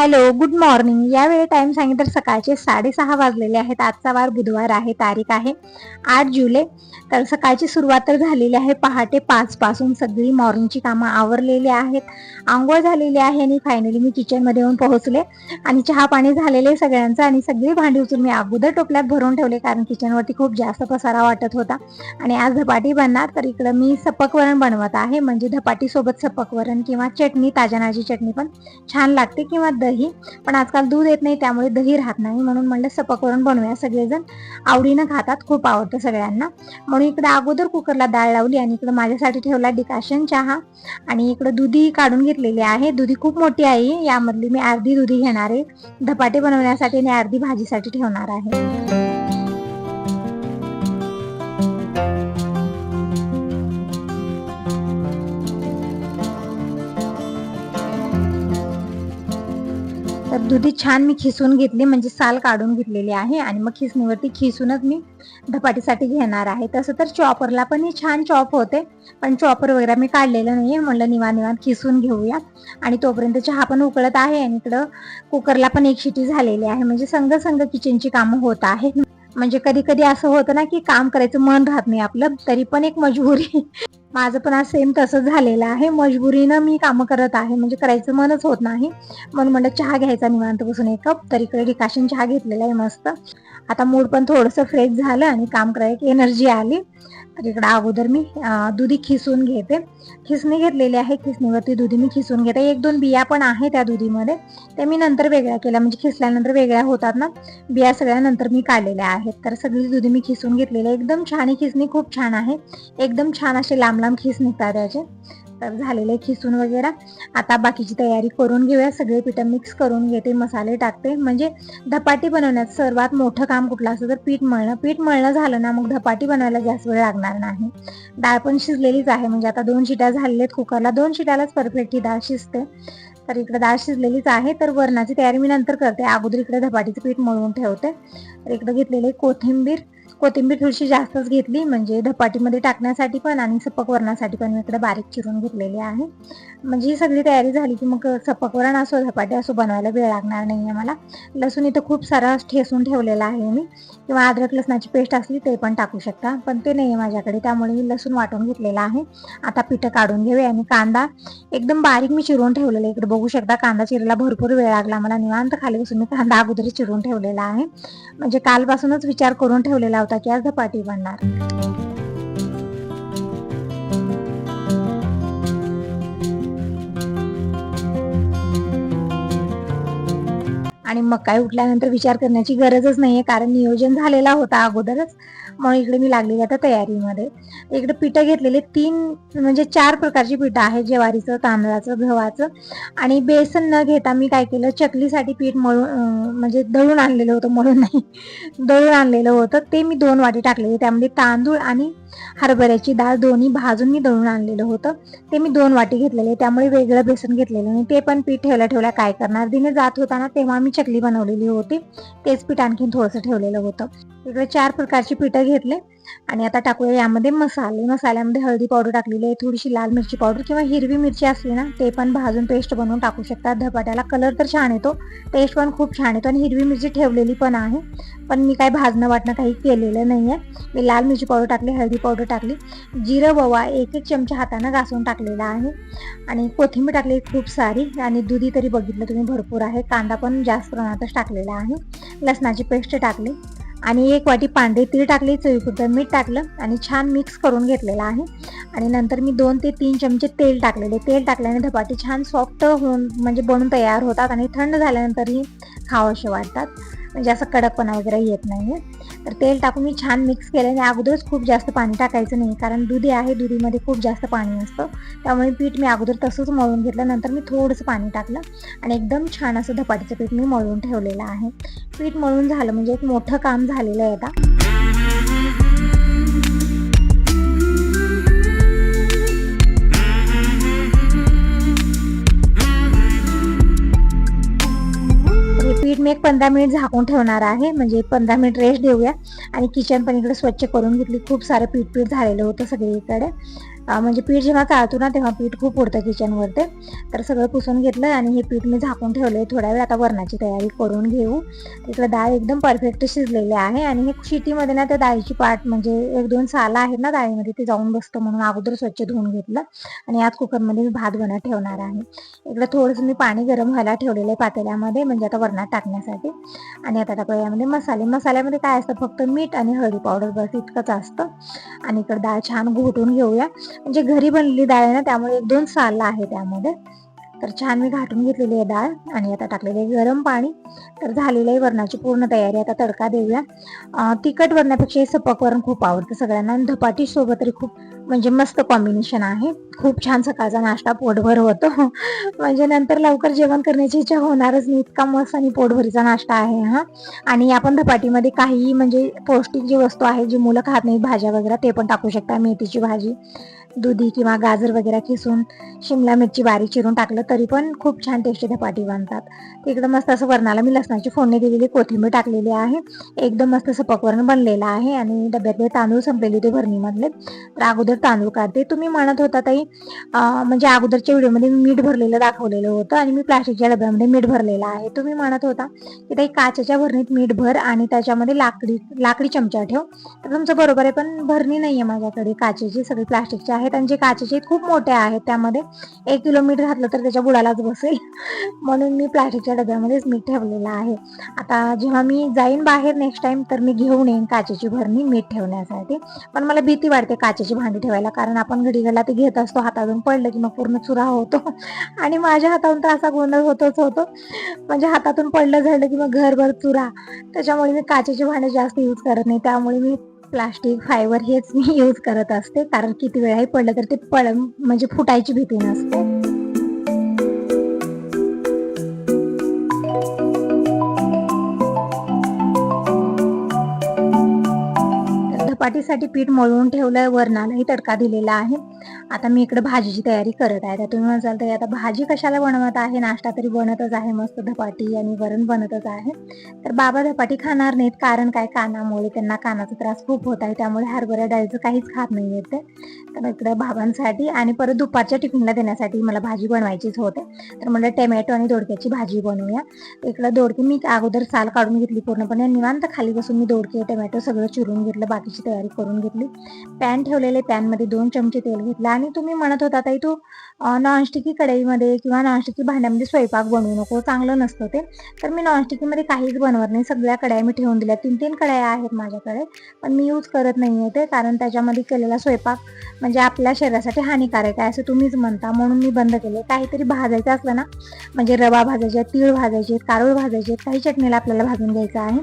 Hello, good morning. यावेळी time सांगितलं तर सकाळचे 6:30 वाजलेले आहेत. आजचा वार बुधवार आहे, तारीख आहे 8 जुलै. तर सकाळची सुरुवात तर झालेली आहे. पहाटे 5 पासून सगळी मॉर्निंगची कामं आवरलेली आहेत. आंघोळ झालेली आहे आणि फायनली मी किचनमध्ये येऊन पोहोचले आणि चहा पाणी झालेले सगळ्यांचं आणि सगळी भांडी उचलून मी अगोदर टोपल्यात भरून ठेवले, कारण किचनवरती खूप जास्त पसारा वाटत होता. आणि आज धपाटी बनणार, तर इकडं मी सपक वरण बनवत आहे. म्हणजे धपाटी सोबत सपक वरण किंवा चटणी, ताज्या नारळाची चटणी पण छान लागते, किंवा दही. पण आजकाल दूध येत नाही त्यामुळे दही राहत नाही, म्हणून म्हणलं सपक वरण बनवूया. सगळेजण आवडीनं खातात, खूप आवडतं सगळ्यांना. म्हणून इकडे अगोदर कुकरला डाळ लावली आणि इकडे माझ्यासाठी ठेवला डिकाशन चहा. आणि इकडे दुधी काढून घेतलेली आहे. दुधी खूप मोठी आहे, यामधली मी अर्धी दुधी घेणार आहे धपाटे बनवण्यासाठी आणि अर्धी भाजीसाठी ठेवणार आहे. तर दुधी छान मी खिसून घेतली, म्हणजे साल काढून घेतलेली आहे आणि मग खिसणीवरती खिसूनच मी धपाटीसाठी घेणार आहे. तसं तर चॉपरला पण हे छान चॉप होते, पण चॉपर वगैरे मी काढलेलं नाहीये. म्हणलं निवांत खिसून घेऊया. आणि तोपर्यंत चहा पण उकळत आहे आणि इकडं कुकरला पण एक शिटी झालेली आहे. म्हणजे संग किचनची कामं होत आहेत. म्हणजे कधी कधी असं होतं ना की काम करायचं मन राहत नाही आपलं, तरी पण एक मजबुरी. माझं पण आज सेम तसंच झालेलं आहे. मजबुरीनं मी कामं करत आहे, म्हणजे करायचं मनच होत नाही. म्हणून म्हणलं चहा घ्यायचा निवांत बसून एक कप. तर इकडे डिकाशन चहा घेतलेला आहे मस्त. आता मूड पण थोडंसं फ्रेश झालं आणि काम करायची एनर्जी आली. तर इकडं अगोदर मी दुधी खिसून घेते. खिसणी घेतलेली आहे, खिसणीवरती दुधी मी खिसून घेते. 1-2 बिया पण आहे त्या दुधीमध्ये, ते मी नंतर वेगळ्या केल्या, म्हणजे खिसल्यानंतर वेगळ्या होतात ना बिया, सगळ्या नंतर मी काढलेल्या आहेत. तर सगळी दुधी मी खिसून घेतलेली. एकदम छान, ही खिसणी खूप छान आहे. एकदम छान असे लांब लांब खिस निघतात त्याचे. तर झालेले खिसून वगैरे. आता बाकीची तयारी करून घेऊया. सगळे पिठं मिक्स करून घेते, मसाले टाकते. म्हणजे धपाटी बनवण्यात सर्वात मोठं काम कुठलं असतं तर पीठ मळणं. पीठ मळणं झालं ना, मग धपाटी बनवायला जास्त वेळ लागणार नाही. डाळ पण शिजलेलीच आहे, म्हणजे आता 2 शिट्या झालेल्या आहेत कुकरला. 2 शिट्यालाच परफेक्ट ही डाळ शिजते. तर इकडे डाळ शिजलेलीच आहे. तर वरणाची तयारी मी नंतर करते, अगोदर इकडे धपाटीचं पीठ मळून ठेवते. तर इकडे घेतलेले कोथिंबीर थोडीशी जास्तच घेतली, म्हणजे धपाटीमध्ये टाकण्यासाठी पण आणि सपक वरणासाठी पण मी इकडे बारीक चिरून घेतलेली आहे. म्हणजे ही सगळी तयारी झाली की मग सपक वरण असो धपाटे असो बनवायला वेळ लागणार नाहीये मला. लसूण इथं खूप सारा ठेसून ठेवलेला आहे मी, किंवा अद्रक लसणाची पेस्ट असली ते पण टाकू शकता, पण ते नाहीये माझ्याकडे, त्यामुळे मी लसूण वाटून घेतलेला आहे. आता पिठं काढून घेऊया. आणि कांदा एकदम बारीक मी चिरून ठेवलेला. इकडे बघू शकता, कांदा चिरायला भरपूर वेळ लागला मला. निवांत खाली बसून मी कांदा अगोदर चिरून ठेवलेला आहे, म्हणजे कालपासूनच विचार करून ठेवलेला होता की आज धपाटी बनणार. आणि मग काय उठल्यानंतर विचार करण्याची गरजच नाहीये, कारण नियोजन झालेला होता अगोदरच. म्हणून इकडे मी लागलेली आता तयारीमध्ये. इकडे पिठं घेतलेले 4 प्रकारची पिठं आहे, ज्वारीचं, तांदळाचं, गव्हाचं. आणि बेसन न घेता मी काय केलं, चकलीसाठी पीठ मळून म्हणजे दळून आणलेलं होतं, मळून नाही दळून आणलेलं होतं, ते मी 2 वाटी टाकलेले. त्यामध्ये तांदूळ आणि हरभऱ्याची डाळ दोन्ही भाजून मी दळून आणलेलं होतं, ते मी 2 वाटी घेतलेले. त्यामुळे वेगळं बेसन घेतलेलं नाही. ते पण पीठ ठेवल्या काय करणार, दिने जात होता ना तेव्हा मी चकली बनवलेली होती, तेच पीठ आणखीन थोडंसं ठेवलेलं होतं. इकडे 4 प्रकारची पिठं घेतले. आणि आता टाकूया यामध्ये मसाले. मसाल्यामध्ये हळदी पावडर टाकलेली आहे, थोडीशी लाल मिरची पावडर किंवा हिरवी मिरची असली ना ते पण भाजून पेस्ट बनवून टाकू शकतात. धपाट्याला कलर तर छान येतो, टेस्ट पण खूप छान येतो. आणि हिरवी मिरची ठेवलेली पण आहे, पण मी काय भाजणं वाटणं काही केलेलं नाहीये. मी लाल मिरची पावडर टाकली, हळदी पावडर टाकली, जिरं ओवा 1-1 चमचा हाताने घासून टाकलेला आहे. आणि कोथिंबीर टाकली खूप सारी. आणि दुधी तरी बघितलं तुम्ही भरपूर आहे. कांदा पण जास्त प्रमाणातच टाकलेला आहे. लसणाची पेस्ट टाकली आणि 1 वाटी पांढरी तीळ टाकली, चवीपुरतं मीठ टाकलं आणि छान मिक्स करून घेतलेलं आहे. आणि नंतर मी 2 ते 3 चमचे तेल टाकलेले. तेल टाकल्याने धपाटे छान सॉफ्ट होऊन म्हणजे बनून तयार होतात आणि थंड झाल्यानंतरही खावंसे वाटतात, म्हणजे असं कडकपणा वगैरे येत नाहीये. तर तेल टाकून मी छान मिक्स केल्याने अगोदरच खूप जास्त पाणी टाकायचं नाही, कारण दुधी आहे, दुधीमध्ये खूप जास्त पाणी असतं. त्यामुळे पीठ मी अगोदर तसंच मळून घेतलं. नंतर मी थोडंसं पाणी टाकलं आणि एकदम छान असं धपाटीचं पीठ मी मळून ठेवलेलं आहे. पीठ मळून झालं म्हणजे एक मोठं काम झालेलं आहे आता. पीठ मी एक 15 मिनिट झाकून ठेवणार आहे, म्हणजे 15 मिनिट रेस्ट देऊया. आणि किचन पण इकडे स्वच्छ करून घेतली. खूप सारं पीठ झालेलं होतं सगळीकडे. म्हणजे पीठ जेव्हा चाळतो ना तेव्हा पीठ खूप उडतं किचनवरती. तर सगळं पुसून घेतलं आणि हे पीठ मी झाकून ठेवले थोड्या वेळ. आता वरणाची तयारी करून घेऊ. तिकडं डाळ एकदम परफेक्ट शिजलेली आहे आणि हे शिटीमध्ये ना त्या डाळीची पाट म्हणजे 1-2 सालं आहेत ना डाळीमध्ये ते जाऊन बसतं, म्हणून अगोदर स्वच्छ धुवून घेतलं आणि आज कुकरमध्ये मी भात बनत ठेवणार आहे. इकडं थोडंसं मी पाणी गरम व्हायला ठेवलेलं आहे पातेल्यामध्ये, म्हणजे आता वरणात टाकण्यासाठी. आणि आता टाकूया यामध्ये मसाल्यामध्ये काय असतं, फक्त मीठ आणि हळदी पावडर बस इतकंच असतं. आणि इकडं डाळ छान घोटून घेऊया. म्हणजे घरी बनलेली डाळ आहे ना त्यामुळे 1-2 सालं आहे त्यामध्ये. तर छान मी घाटून घेतलेली आहे डाळ आणि आता टाकलेले आहे गरम पाणी. तर झालेली आहे वरणाची पूर्ण तयारी. आता तडका देऊया. तिखट वरणापेक्षा सपक वरण खूप आवडतं सगळ्यांना आणि धपाटी सोबत तरी खूप म्हणजे मस्त कॉम्बिनेशन आहे. खूप छान सकाळचा नाश्ता पोटभर होतो. म्हणजे नंतर लवकर जेवण करण्याची इच्छा होणारच नाही, इतका मस्त आणि पोटभरीचा नाश्ता आहे हा. आणि आपण धपाटीमध्ये काही म्हणजे पौष्टिक जी वस्तू आहे जी मुलं खात नाहीत, भाज्या वगैरे ते पण टाकू शकता. मेथीची भाजी, दुधी किंवा गाजर वगैरे किसून, शिमला मिरची बारीक चिरून टाकलं तरी पण खूप छान टेस्टी धपाटी बनतात. तिकडं मस्त असं वरणाला मी लसणाची फोडणी दिलेली, कोथिंबीर टाकलेली आहे. एकदम मस्त असं पकवरण बनलेलं आहे. आणि डब्यातले तांदूळ संपलेले होते भरणीमधले, तर अगोदर तांदूळ काढते. तुम्ही म्हणत होता ताई म्हणजे अगोदरच्या व्हिडिओमध्ये मी मीठ भरलेलं दाखवलेलं होतं आणि मी प्लास्टिकच्या डब्यामध्ये मीठ भरलेलं आहे. तुम्ही म्हणत होता की ताई काचेच्या भरणीत मीठ भर आणि त्याच्यामध्ये लाकडी चमचा ठेव. तर तुमचं बरोबर आहे, पण भरणी नाही आहे माझ्याकडे काचेची, सगळी प्लास्टिकची आहेत आणि जे काचेचे खूप मोठे आहेत त्यामध्ये 1 किलो मीठ घातलं तर त्याच्या बुडालाच बसेल. म्हणून मी प्लास्टिकच्या डब्यामध्येच मीठ ठेवलेलं आहे. आता जेव्हा मी जाईन बाहेर नेक्स्ट टाइम तर मी घेऊन येईन काचेची भरणी मीठ ठेवण्यासाठी. पण मला भीती वाटते काचेची भांडी ठेवायला, कारण आपण घडीला ते घेत असतो, हातातून पडलं की मग पूर्ण चुरा होतो. आणि माझ्या हातातून तर असा गोंधळ होतो, म्हणजे हातातून पडलं झालं की मग घरभर चुरा. त्याच्यामुळे मी काचेची भांडी जास्त यूज करत नाही. त्यामुळे मी प्लास्टिक, फायबर हेच मी यूज करत असते, कारण किती वेळाही पडलं तर ते म्हणजे फुटायची भीती नसते. धपाटीसाठी पीठ मळून ठेवलंय, वरणालाही तडका दिलेला आहे. आता मी इकडे भाजीची तयारी करत आहे. तर तुम्ही म्हणाल तर आता भाजी कशाला बनवत आहे, नाश्ता तरी बनतच आहे, मस्त धपाटी आणि वरण बनतच आहे. तर बाबा धपाटी खाणार नाहीत, कारण काय, कानामुळे त्यांना कानाचा त्रास खूप होत आहे, त्यामुळे हरभरा डाळीचं काहीच खात नाही येते. तर इकडे बाबांसाठी आणि परत दुपारच्या टिफिनला देण्यासाठी मला भाजी बनवायचीच होते. तर मला टोमॅटो आणि दोडक्याची भाजी बनवूया. इकडे दोडके मी अगोदर साल काढून घेतली पूर्णपणे, निवांत खाली बसून मी दोडके टोमॅटो सगळं चिरून घेतलं, बाकीची तयारी करून घेतली. पॅन ठेवलेले, पॅनमध्ये 2 चमचे तेल घेतलं. आणि तुम्ही म्हणत होता ताई तू नॉनस्टिकी कढईमध्ये किंवा नॉनस्टिकी भांड्यामध्ये स्वयंपाक बनवू नको, चांगलं नसतं ते. तर मी नॉनस्टिकीमध्ये काहीच बनवत नाही, सगळ्या कढया मी ठेवून दिल्या. 3-3 कढया आहेत माझ्याकडे, पण मी यूज करत नाहीये ते, कारण त्याच्यामध्ये केलेला स्वयंपाक म्हणजे आपल्या शरीरासाठी हानिकारक आहे असं तुम्हीच म्हणता, म्हणून मी बंद केले. काहीतरी भाजायचं असलं ना, म्हणजे रवा भाजायचे, तीळ भाजायचे, कारळ भाजायचे, काही चटणीला आपल्याला भाजून घ्यायचं आहे,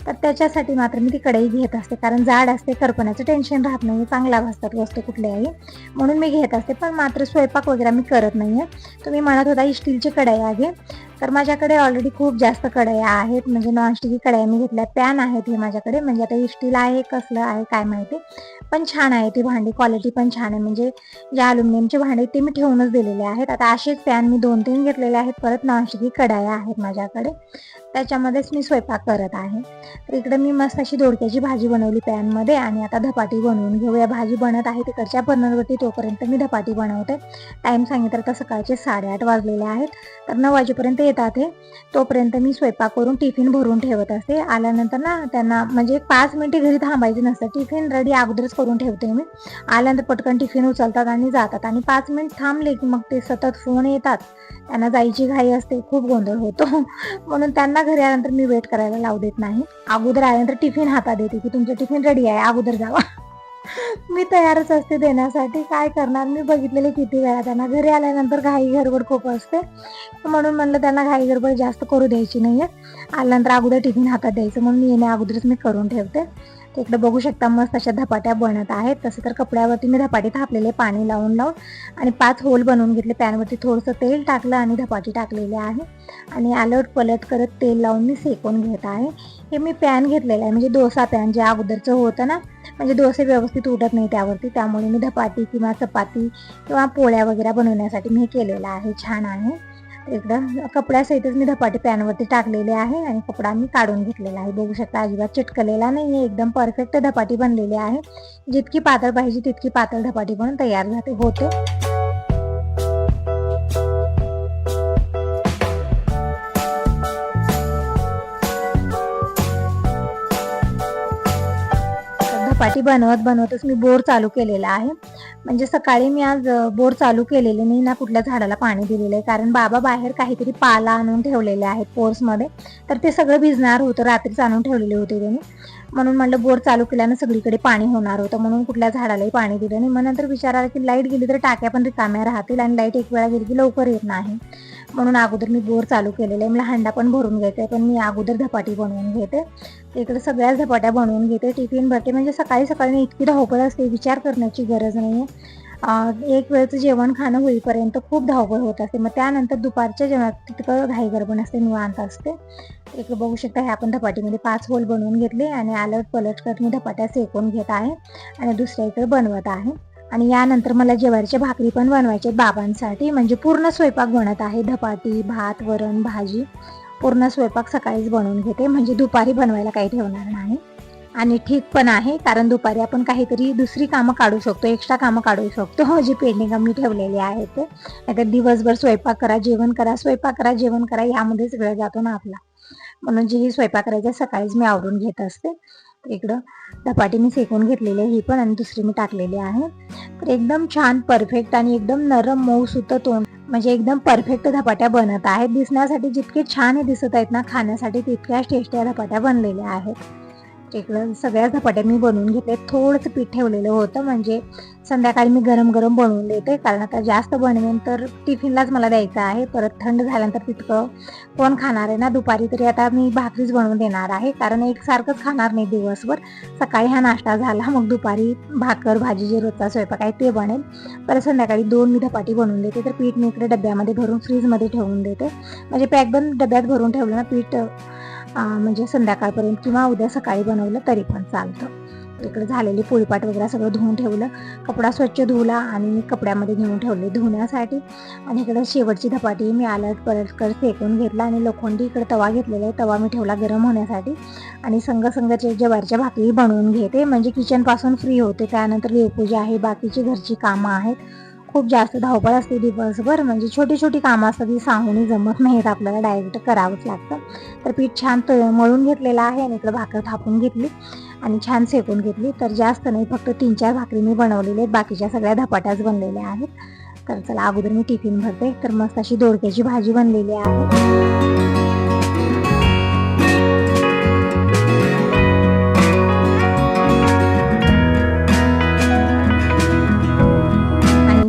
तर त्याच्यासाठी मात्र मी ती कढई घेत असते, कारण जाड असते, करपण्याचं टेन्शन राहत नाही, चांगला भाजतात वस्तू कुठल्याही, म्हणून मी घेत असते. पण मात्र स्वयंपाक वगैरे मी करत नाहीये. तुम्ही म्हणत होता स्टीलची कढई आहे, तर माझ्याकडे ऑलरेडी खूप जास्त कढया आहेत, म्हणजे नॉनस्टिकी कढया मी घेतल्या. पॅन आहेत हे माझ्याकडे, म्हणजे आता स्टील आहे कसलं आहे काय माहिती, पण छान आहे ती भांडी, क्वालिटी पण छान आहे. म्हणजे जे अल्युमिनियमचे भांडे ते मी ठेवूनच दिलेले आहेत. आता असेच पॅन मी 2-3 घेतलेले आहेत. परत नॉनस्टिकी कढया आहेत माझ्याकडे, त्याच्यामध्येच मी स्वयंपाक करत आहे. तर इकडे मी मस्त अशी दोडक्याची भाजी बनवली पॅनमध्ये. आणि आता धपाटी बनवून घेऊया. भाजी बनत आहे तिकडच्या बर्नरवरती, तोपर्यंत मी धपाटी बनवते. टाईम सांगितलं तर सकाळचे 8:30 वाजलेले आहेत, तर 9 वाजेपर्यंत येतात हे. तोपर्यंत मी स्वयंपाक करून टिफिन भरून ठेवत असते. आल्यानंतर ना त्यांना म्हणजे 5 मिनिटे घरी थांबायचे नसतं, टिफिन रेडी अगोदरच करून ठेवते मी. आल्यानंतर पटकन टिफिन उचलतात आणि जातात, आणि 5 मिनिट थांबले की मग ते सतत फोन येतात, त्यांना जायची घाई असते, खूप गोंधळ होतो. म्हणून त्यांना घरी आल्यानंतर मी वेट करायला लावू देत नाही. अगोदर आल्यानंतर टिफिन हातात देते की तुमचं टिफिन रेडी आहे, अगोदर जावा. मी तयारच असते देण्यासाठी, काय करणार. मी बघितलेले किती वेळा त्यांना घरी आल्यानंतर घाई गडबड खूप असते, म्हणून म्हणलं त्यांना घाई गडबड जास्त करू द्यायची नाहीये. आल्यानंतर अगोदर टिफिन हातात द्यायचं, म्हणून मी येण्या अगोदरच मी करून ठेवते. इकडे बघू शकता मस्त अशा धपाट्या बनत आहेत. तसं तर कपड्यावरती मी धपाटे थापलेले पाणी लावून आणि 5 होल बनवून घेतले. पॅनवरती थोडंसं तेल टाकलं आणि धपाटे टाकलेले आहे, आणि अलट पलट करत तेल लावून मी सेकून घेत आहे. हे मी पॅन घेतलेलं आहे, म्हणजे डोसा पॅन जे अगोदरचं होतं ना, म्हणजे डोसे व्यवस्थित उठत नाही त्यावरती, त्यामुळे मी धपाटी किंवा चपाती किंवा पोळ्या वगैरे बनवण्यासाठी मी हे केलेलं आहे. छान आहे. इकडं कपड्यासहितच मी धपाटे पॅनवरती टाकलेले आहे आणि कपडा मी काढून घेतलेला आहे. बघू शकता अजिबात चिटकलेला नाही आहे, एकदम परफेक्ट धपाटी बनलेली आहे. जितकी पातळ पाहिजे तितकी पातळ धपाटी बनून तयार होते. धपाटी बनवतच मी बोर चालू केलेला आहे. म्हणजे सकाळी मी आज बोर चालू केलेले नाही ना कुठल्या झाडाला पाणी दिलेलं आहे, कारण बाबा बाहेर काहीतरी पाला आणून ठेवलेले आहेत पोर्समध्ये, तर ते सगळं भिजणार होतं. रात्रीच आणून ठेवलेले होते त्यांनी, म्हणून म्हटलं बोर चालू केल्यानं सगळीकडे पाणी होणार होतं, म्हणून कुठल्या झाडालाही पाणी दिलं नाही. मग नंतर विचार आला की लाईट गेली तर टाक्या पण रिकाम्या राहतील आणि लाईट एक वेळा गेली की लवकर येत नाही, म्हणून अगोदर मी बोर चालू केलेलं आहे. मला हंडा पण भरून घ्यायचा आहे, पण मी अगोदर धपाटी बनवून घेते. इकडे सगळ्याच धपाट्या बनवून घेते, टिफिन भरते. म्हणजे सकाळी सकाळी इतकी धावपळ असते, विचार करण्याची गरज नाही आहे. एक वेळचं जेवण खाणं होईपर्यंत खूप धावपळ होत असते, मग त्यानंतर दुपारच्या जेवणात तितकं घाई गडबड असते, निवांत असते. इकडे बघू शकता हे आपण धपाटीमध्ये 5 होल बनवून घेतले आणि अलट पलट करत मी धपाट्या सेकून घेत आहे आणि दुसऱ्या इकडे बनवत आहे. आणि यानंतर मला ज्वारीच्या भाकरी पण बनवायचे बाबांसाठी, म्हणजे पूर्ण स्वयंपाक बनत आहे. धपाटी, भात, वरण, भाजी, पूर्ण स्वयंपाक सकाळीच बनवून घेते, म्हणजे दुपारी बनवायला काही ठेवणार नाही. आणि ठीक पण आहे, कारण दुपारी आपण काहीतरी दुसरी कामं काढू शकतो, एक्स्ट्रा कामं काढू शकतो जे पेंडिंग मी ठेवलेले आहेत ते. नाहीतर दिवसभर स्वयंपाक करा, जेवण करा, स्वयंपाक करा, जेवण करा, यामध्येच वेळ जातो ना आपला. म्हणून जे ही स्वयंपाक करायचं सकाळीच मी आवरून घेत असते. इकडं धपाटी मी सेकून घेतलेली आहे ही पण, आणि दुसरी मी टाकलेली आहे. तर एकदम छान परफेक्ट आणि एकदम नरम मऊ सुद्धा तोंड, म्हणजे एकदम परफेक्ट धपाट्या बनत आहेत. दिसण्यासाठी जितके छान हे दिसत आहेत ना, खाण्यासाठी तितक्याच टेस्टी धपाट्या बनलेल्या आहेत. इकडं सगळ्या धपाट्या मी बनवून घेतले. थोडंसं पीठ ठेवलेलं होतं, म्हणजे संध्याकाळी मी गरम गरम बनवून देते, कारण आता जास्त बनवेन तर टिफिनलाच मला द्यायचं आहे. परत थंड झाल्यानंतर तितकं कोण खाणार आहे ना. दुपारी तरी आता मी भाकरीच बनवून देणार आहे, कारण एकसारखंच खाणार नाही दिवसभर. सकाळी हा नाश्ता झाला, मग दुपारी भाकर भाजी जे रोजचा स्वयंपाक आहे ते बनेल. परत संध्याकाळी 2 मी धपाटी बनवून देते. तर पीठ मी इकडे डब्यामध्ये भरून फ्रीजमध्ये ठेवून देते, म्हणजे पॅक बंद डब्यात भरून ठेवलं ना पीठ, म्हणजे संध्याकाळपर्यंत किंवा उद्या सकाळी बनवलं तरी पण चालतं. इकडे झालेली पोळीपाट वगैरे सगळं धुवून ठेवलं, कपडा स्वच्छ धुवला आणि कपड्यामध्ये घेऊन ठेवले धुण्यासाठी. आणि इकडे शेवटची धपाटी मी अलट पलट कर सेकून घेतला आणि लोखंडी इकडे तवा घेतलेला आहे, तवा मी ठेवला गरम होण्यासाठी. आणि संघ ज्वारीच्या भाकरी बनवून घेते, म्हणजे किचनपासून फ्री होते. त्यानंतर देवपूजा आहे, बाकीची घरची कामं आहेत. खूप जास्त धावपळ असते दिवसभर, म्हणजे छोटी छोटी कामं असतात ती सांगूनही जमत नाहीत, आपल्याला डायरेक्ट करावंच लागतं. तर पीठ छान मळून घेतलेलं आहे आणि इकडं भाकर थापून घेतली आणि छान सेकून घेतली. तर जास्त नाही, फक्त 3-4 भाकरी मी बनवलेल्या आहेत, बाकीच्या सगळ्या धपाट्याच बनलेल्या आहेत. तर चला अगोदर मी टिफिन भरते. तर मस्त अशी दोडक्याची भाजी बनलेली आहे.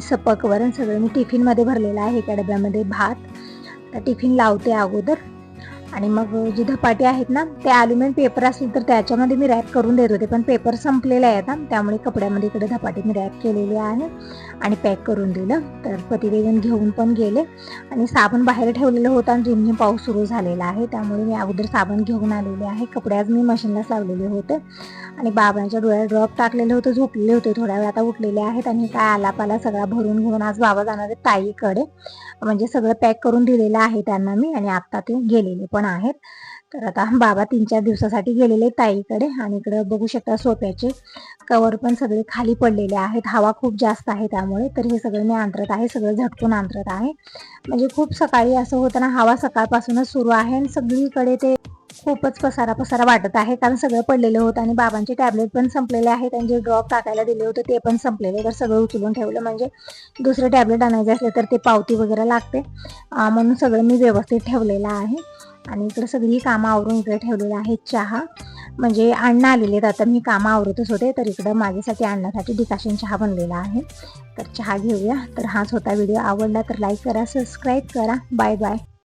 सपक वरण सगळं मी टिफिनमध्ये भरलेलं आहे. एका डब्यामध्ये भात. तर टिफिन लावते अगोदर, आणि मग जी धपाटी आहेत ना, ते ॲल्युमिनियम पेपर असेल तर त्याच्यामध्ये मी रॅप करून देत होते, पण पेपर संपलेला आहे आता, त्यामुळे कपड्यामध्ये इकडे धपाटी मी रॅप केलेली आहे आणि पॅक करून दिलं. तर पतिदेवन घेऊन पण गेले, आणि साबण बाहेर ठेवलेलं होतं आणि रिमझिम पाऊस सुरू झालेला आहे, त्यामुळे मी अगोदर साबण घेऊन आलेले आहे. कपडे आज मी मशीनलाच लावलेले होते, आणि बाबांच्या डोळ्यात ड्रॉप टाकलेले होते, झोपलेले होते थोड्या वेळ, आता उठलेले आहेत. आणि काय आलापाला सगळा भरून घेऊन आज बाबा जाणार आहेत ताईकडे, म्हणजे सगळं पॅक करून दिलेलं आहे त्यांना मी, आणि आता ते गेलेले पण आहेत. तर आता बाबा 3-4 दिवसासाठी गेलेले ताईकडे. आणि इकडे बघू शकता सोफ्याचे कवर पण सगळे खाली पडलेले आहेत, हवा खूप जास्त आहे त्यामुळे. तर हे सगळं मी अंतरत आहे, सगळं झटकून अंतरत आहे. म्हणजे खूप सकाळी असं होतं ना, हवा सकाळपासूनच सुरू आहे आणि सगळीकडे ते खूपच पसारा वाटत आहे, कारण सगळं पडलेलं होतं. आणि बाबांचे टॅबलेट पण संपलेले आहेत, आणि जे ड्रॉप टाकायला दिले होते ते पण संपलेले. तर सगळं उचलून ठेवलं, म्हणजे दुसरं टॅबलेट आणायचे असले तर ते पावती वगैरे लागते, म्हणून सगळं मी व्यवस्थित ठेवलेलं आहे. आणि इकडे सगळी कामं आवरून इकडे ठेवलेलं आहे. चहा, म्हणजे अण्णा आलेले आहेत, आता मी कामं आवरतच होते, तर इकडं माझ्यासाठी आणण्यासाठी डिकाशन चहा बनलेला आहे. तर चहा घेऊया. तर हाच होता व्हिडिओ. आवडला तर लाईक करा, सबस्क्राईब करा. Bye bye.